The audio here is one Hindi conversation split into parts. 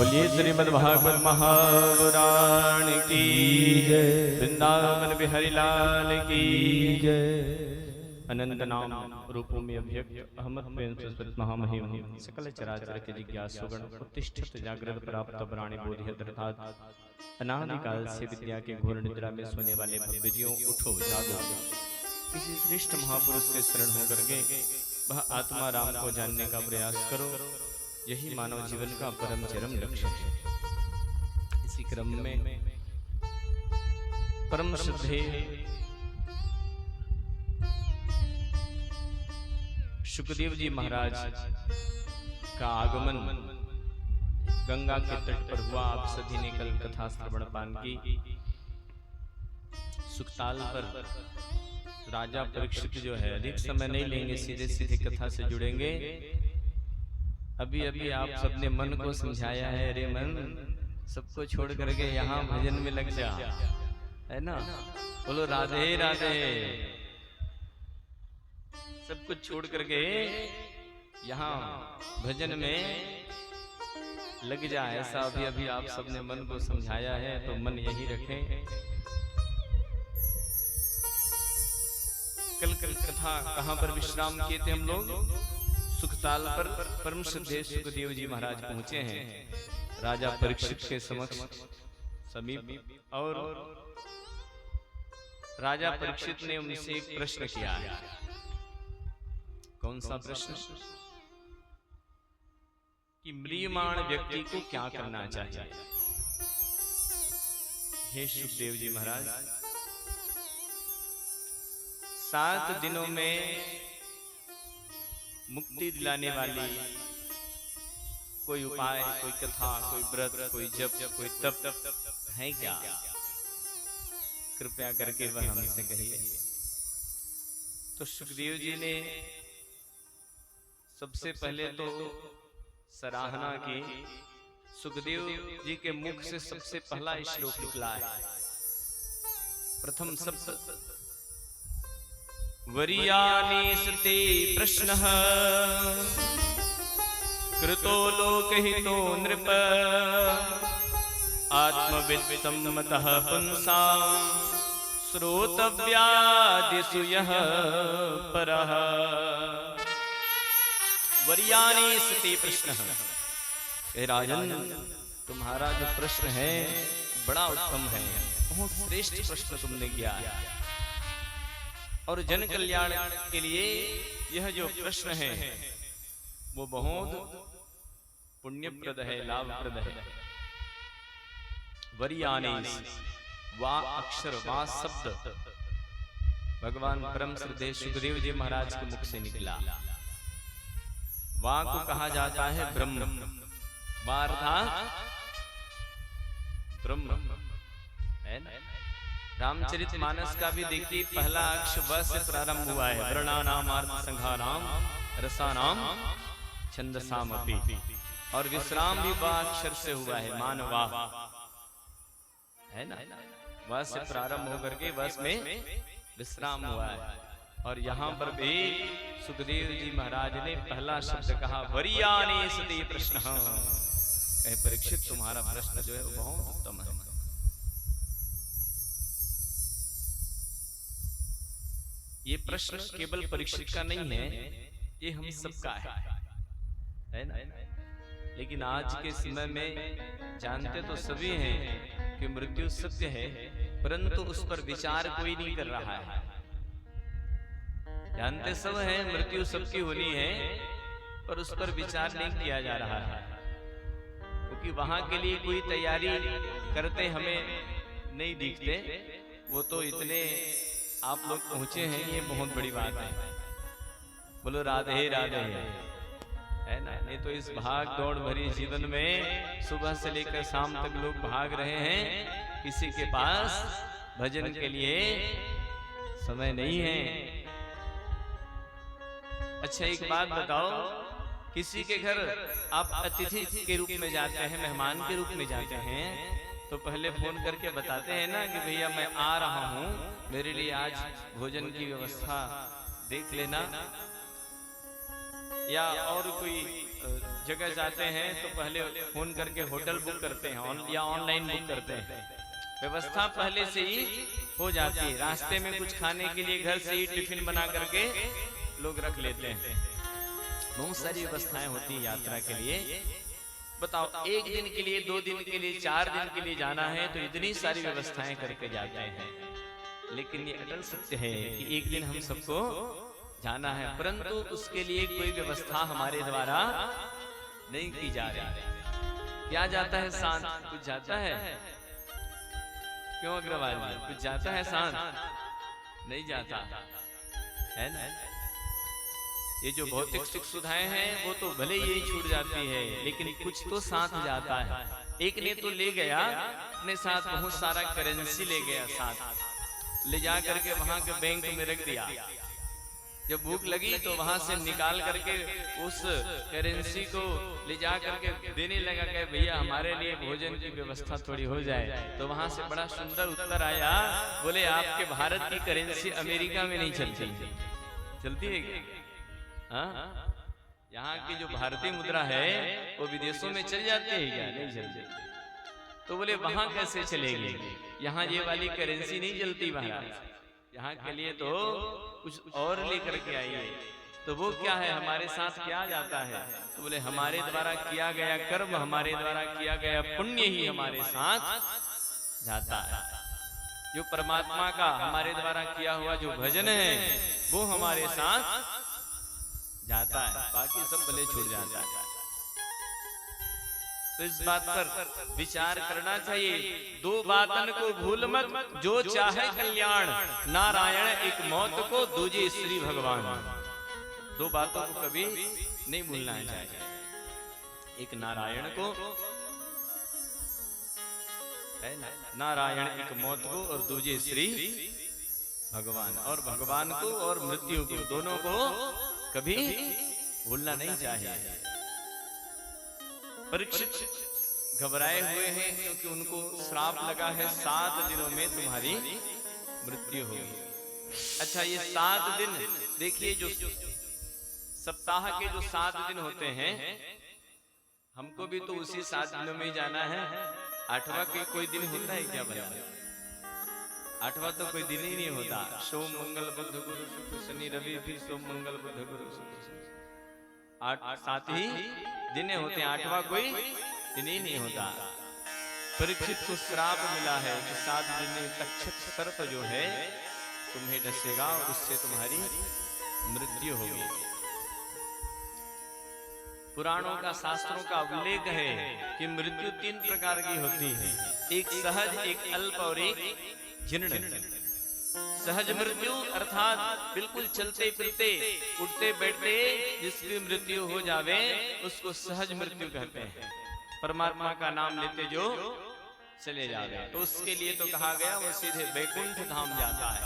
बोलिए श्रीमद् भागवत महापुराण की जय, वृंदावन बिहारी लाल की जय। अनंत नाम रूपों में अभिव्यक्त अहमद प्रेम सरस्वत महामहिम सकल चराचर के जिज्ञासुगण उत्तिष्ठत जागृत प्राप्त प्राणी बोधियत अर्थात अनादिकाल से विद्या के घोर निद्रा में सोने वाले भव्यजियों उठो जागो। किसी श्रेष्ठ महापुरुष के शरण होकर के वह आत्मा राम को जानने का प्रयास करो। यही मानव जीवन का परम चरम लक्ष्य है। इसी क्रम में परम श्रद्धे सुखदेव जी महाराज का आगमन गंगा के तट पर हुआ। आप सभी ने कल कथा श्रवण पान की। सुखताल पर राजा परीक्षित जो है, अधिक समय नहीं लेंगे, सीधे सीधे कथा से जुड़ेंगे। अभी अभी आप सबने मन को समझाया है, अरे मन सबको छोड़ करके यहाँ भजन में लग जा, है ना। बोलो राधे राधे। सब कुछ छोड़ करके यहाँ भजन में लग जा, ऐसा अभी अभी आप सबने मन को समझाया है, तो मन यही रखें। कल कथा कहाँ पर विश्राम किए थे हम लोग? सुखताल पर परम श्रद्धेय सुखदेव जी महाराज पहुंचे हैं राजा परीक्षित के समक्ष समीप, और राजा परीक्षित ने उनसे एक प्रश्न किया है। कौन सा प्रश्न? कि म्रियमाण व्यक्ति को क्या करना चाहिए। हे सुखदेव जी महाराज, 7 दिनों में मुक्ति दिलाने वाली कोई उपाय, कोई कथा, कोई व्रत, कोई जप, कोई तप है क्या? कृपया करके वह हमसे कहिए। तो सुखदेव जी ने सबसे पहले तो सराहना की। सुखदेव जी के मुख से सबसे पहला श्लोक निकला है। प्रथम शब्द वरीयानेसते प्रश्नः कृतो लोकहितो नृप आत्मवित्तमतः पुंसां श्रोतव्यादिषु यः परः। वरीयानेसते प्रश्नः। हे राजन, तुम्हारा जो प्रश्न है बड़ा उत्तम है, बहुत श्रेष्ठ प्रश्न तुमने किया है, और जन कल्याण के लिए यह जो प्रश्न है वो बहुत पुण्यप्रद है, लाभप्रद है। वरीयानेस, वा अक्षर, वा शब्द भगवान परम श्रद्धेय सुखदेव जी महाराज के मुख से निकला। वा को कहा जाता है ब्रह्म। वा अर्थात ब्रह्म है ना। रामचरितमानस का भी देखिए पहला अक्षर व से प्रारंभ हुआ है। वर्णानाम अर्थ संघानाम रसानाम छंदसाम अपि, और विश्राम भी व अक्षर से हुआ है, मानवा है ना। व से प्रारंभ होकर के वस में विश्राम हुआ है। और यहाँ पर भी सुखदेव जी महाराज ने पहला शब्द कहा वरीयानेसते प्रश्नः। परीक्षित, तुम्हारा प्रश्न जो है वो बहुत उत्तम है। ये प्रश्न केवल परीक्षित का नहीं है, ये हम सबका है ना। लेकिन आज के समय में जानते तो सभी हैं कि मृत्यु सत्य है, परंतु उस पर विचार कोई नहीं कर रहा है। जानते सब हैं मृत्यु सबकी होनी है, पर उस पर विचार नहीं किया जा रहा है, क्योंकि वहां के लिए कोई तैयारी करते हमें नहीं दिखते। वो तो इतने आप लोग पहुंचे हैं, ये बहुत बड़ी बात है। बोलो राधे राधे, है ना। नहीं तो इस भाग दौड़ भरी जीवन में सुबह से लेकर शाम तक लोग भाग रहे हैं, किसी के पास भजन के लिए समय नहीं है। अच्छा एक बात बताओ, किसी के घर आप अतिथि के रूप में जाते हैं, मेहमान के रूप में जाते हैं, तो पहले फोन करके बताते हैं ना कि भैया मैं आ रहा हूँ, मेरे लिए आज भोजन की व्यवस्था देख लेना। या और कोई जगह जाते हैं तो पहले फोन करके होटल बुक करते हैं या ऑनलाइन बुक करते हैं। व्यवस्था पहले से ही हो जाती है। रास्ते में कुछ खाने के लिए घर से ही टिफिन बना करके लोग रख लेते हैं। बहुत सारी व्यवस्थाएं होती है यात्रा के लिए। बताओ, एक दिन के लिए, 2 दिन के लिए, 4 दिन के लिए जाना है तो इतनी सारी व्यवस्थाएं करके जाते हैं। लेकिन ये अटल सत्य है कि एक दिन हम सबको जाना है, परंतु उसके लिए कोई व्यवस्था हमारे द्वारा नहीं की जा रही। क्या जाता है साथ? कुछ जाता है? क्यों अग्रवाल जी, कुछ जाता है साथ? नहीं जाता है ना। ये जो भौतिक सुख सुविधाएं हैं वो तो भले ही छूट जाती है, लेकिन कुछ तो साथ जाता है। एक ने तो ले गया अपने साथ बहुत सारा करेंसी ले गया साथ, ले जा करके वहां के बैंक में रख दिया। जब भूख लगी तो वहां से निकाल करके उस करेंसी को ले जा करके देने लगा कि भैया हमारे लिए भोजन की व्यवस्था थोड़ी हो जाए। तो वहां से बड़ा सुंदर उत्तर आया, बोले आपके भारत की करेंसी अमेरिका में नहीं चलती। चलती है? हाँ, यहाँ की जो भारतीय मुद्रा है वो विदेशों में चल जाती है क्या? नहीं चलती। तो बोले वहां कैसे चलेगी? यहाँ ये वाली करेंसी नहीं चलती महाराज, यहाँ के लिए तो कुछ और लेकर के आइए। तो वो क्या है, हमारे साथ क्या जाता है? तो बोले हमारे द्वारा किया गया कर्म, हमारे द्वारा किया गया पुण्य ही हमारे साथ जाता है। जो परमात्मा का हमारे द्वारा किया हुआ जो भजन है वो हमारे साथ जाता है, बाकी सब भले छूट जाता है। तो इस बात पर विचार करना चाहिए। 2 बातन को भूल मत, जो चाहे कल्याण, नारायण एक मौत को, दूजे श्री भगवान। 2 बातों को कभी नहीं भूलना चाहिए। एक नारायण को, है ना, नारायण एक मौत को, और दूजे श्री भगवान। और भगवान को और मृत्यु को, दोनों को कभी भूलना नहीं चाहिए। परीक्षित घबराए हुए हैं क्योंकि उनको श्राप लगा है 7 दिनों में तुम्हारी मृत्यु होगी। अच्छा, ये 7 दिन देखिए, जो सप्ताह के जो 7 दिन होते हैं, हमको भी तो उसी 7 दिनों में जाना है। 8वां कोई दिन होता है क्या भला? 8वां तो कोई दिन ही नहीं होता। सोम मंगल बुध गुरु शुक्र शनि रवि, फिर सोम मंगल बुध गुरु शुक्र। 7 ही दिन होते हैं, 8वां कोई दिन ही नहीं होता। परीक्षित को श्राप मिला है कि 7 दिन में तक्षक सर्प जो है तुम्हें डसेगा और उससे तुम्हारी मृत्यु होगी। पुराणों का, शास्त्रों का उल्लेख है कि मृत्यु 3 प्रकार की होती है, एक सहज, एक अल्प और एक जीर्ण। सहज मृत्यु अर्थात बिल्कुल चलते फिरते, उठते बैठते जिसकी मृत्यु हो जावे उसको सहज मृत्यु कहते हैं। परमात्मा का नाम लेते जो चले जावे, तो उसके लिए तो कहा गया वो सीधे वैकुंठ धाम जाता है,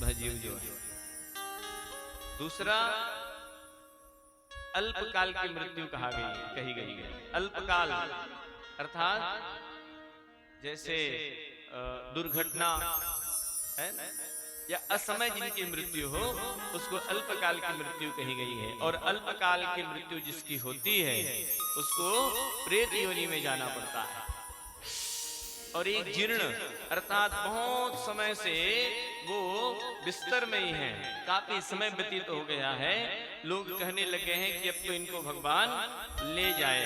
भजीव जो। दूसरा अल्पकाल की मृत्यु कही गई है। अल्पकाल अर्थात जैसे दुर्घटना है या असमय जिनकी मृत्यु हो उसको अल्पकाल की मृत्यु कही गई है। और अल्पकाल की मृत्यु जिसकी होती है उसको प्रेत योनि में जाना पड़ता है। और एक जीर्ण अर्थात बहुत समय से वो बिस्तर में ही है, काफी समय व्यतीत हो गया है, लोग कहने लगे हैं कि अब तो इनको भगवान ले जाए,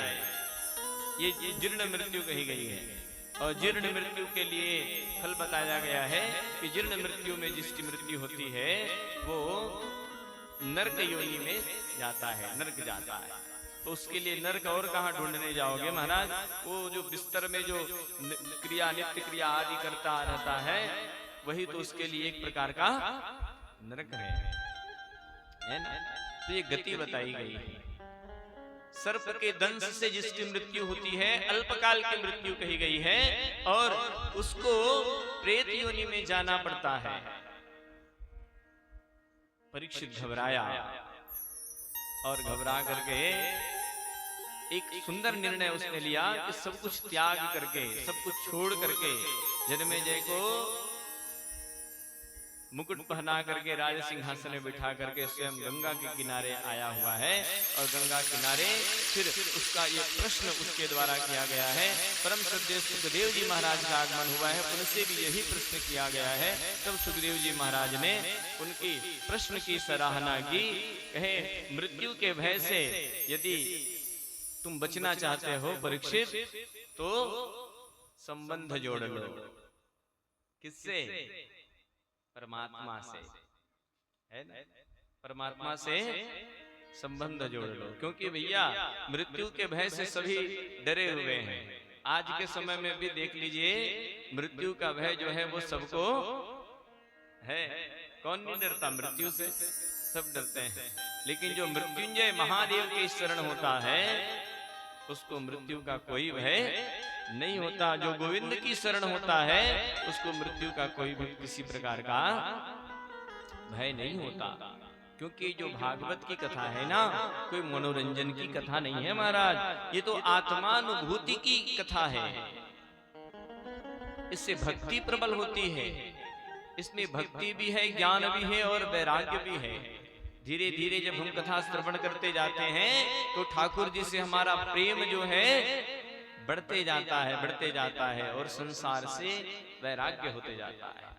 ये जीर्ण मृत्यु कही गई है। और जीर्ण मृत्यु के लिए फल बताया गया है कि जीर्ण मृत्यु में जिसकी मृत्यु होती है वो नरक योनि में जाता है, नरक जाता है। तो उसके लिए नरक और कहाँ ढूंढने जाओगे महाराज? वो जो बिस्तर में जो क्रिया, नित्य क्रिया आदि करता रहता है वही तो उसके लिए एक प्रकार का नरक है ना? तो ये गति बताई गई है। सर्प के दंश से जिसकी मृत्यु होती है अल्पकाल की मृत्यु कही गई है और उसको प्रेत योनि में जाना पड़ता है। परीक्षित घबराया और घबरा करके एक सुंदर निर्णय उसने लिया कि सब कुछ त्याग करके, सब कुछ छोड़ करके जन्मेजय को मुकुट पहना करके राज सिंहासन में बिठा करके स्वयं गंगा के किनारे आया हुआ है। और गंगा किनारे फिर उसका ये प्रश्न उसके द्वारा किया गया है। परम श्रद्धेय सुखदेव जी महाराज का आगमन हुआ है, उनसे भी यही प्रश्न किया गया है। तब सुखदेव जी महाराज ने उनकी प्रश्न की सराहना की। कहे मृत्यु के भय से यदि तुम बचना चाहते हो परीक्षित, तो संबंध जोड़ लो। किससे? परमात्मा से, है ना? परमात्मा से संबंध जोड़ लो, क्योंकि भैया मृत्यु के भय से सभी डरे हुए हैं। आज के समय में भी देख लीजिए, मृत्यु का भय जो है वो सबको है। कौन नहीं डरता मृत्यु से? सब डरते हैं। लेकिन जो मृत्युंजय महादेव के शरण होता है उसको मृत्यु का कोई भय नहीं होता। जो गोविंद की शरण होता है उसको मृत्यु का कोई भी किसी प्रकार का भय नहीं होता। क्योंकि जो भागवत की कथा है ना, कोई मनोरंजन की कथा नहीं है महाराज, ये तो आत्मानुभूति की कथा है। इससे भक्ति प्रबल होती है। इसमें भक्ति भी है, ज्ञान भी है और वैराग्य भी है। धीरे धीरे जब हम कथा श्रवण करते जाते हैं तो ठाकुर जी से हमारा प्रेम जो है बढ़ते जाता है और संसार से वैराग्य होते जाता है।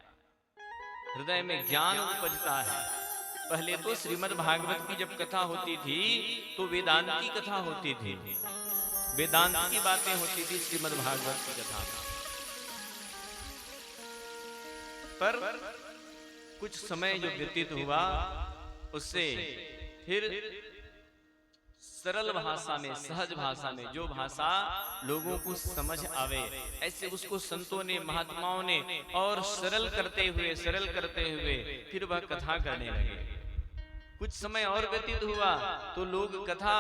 हृदय में ज्ञान उपजता है। पहले तो श्रीमद् भागवत की जब कथा होती थी तो वेदांत की कथा होती थी, वेदांत की बातें होती थी श्रीमद् भागवत की कथा में। पर कुछ समय जो व्यतीत हुआ उससे फिर सरल भाषा में, सहज भाषा में, जो भाषा लोगों को समझ आवे ऐसे उसको संतों ने, महात्माओं ने और सरल करते हुए फिर वह कथा करने लगे। कुछ समय और व्यतीत हुआ तो लोग कथा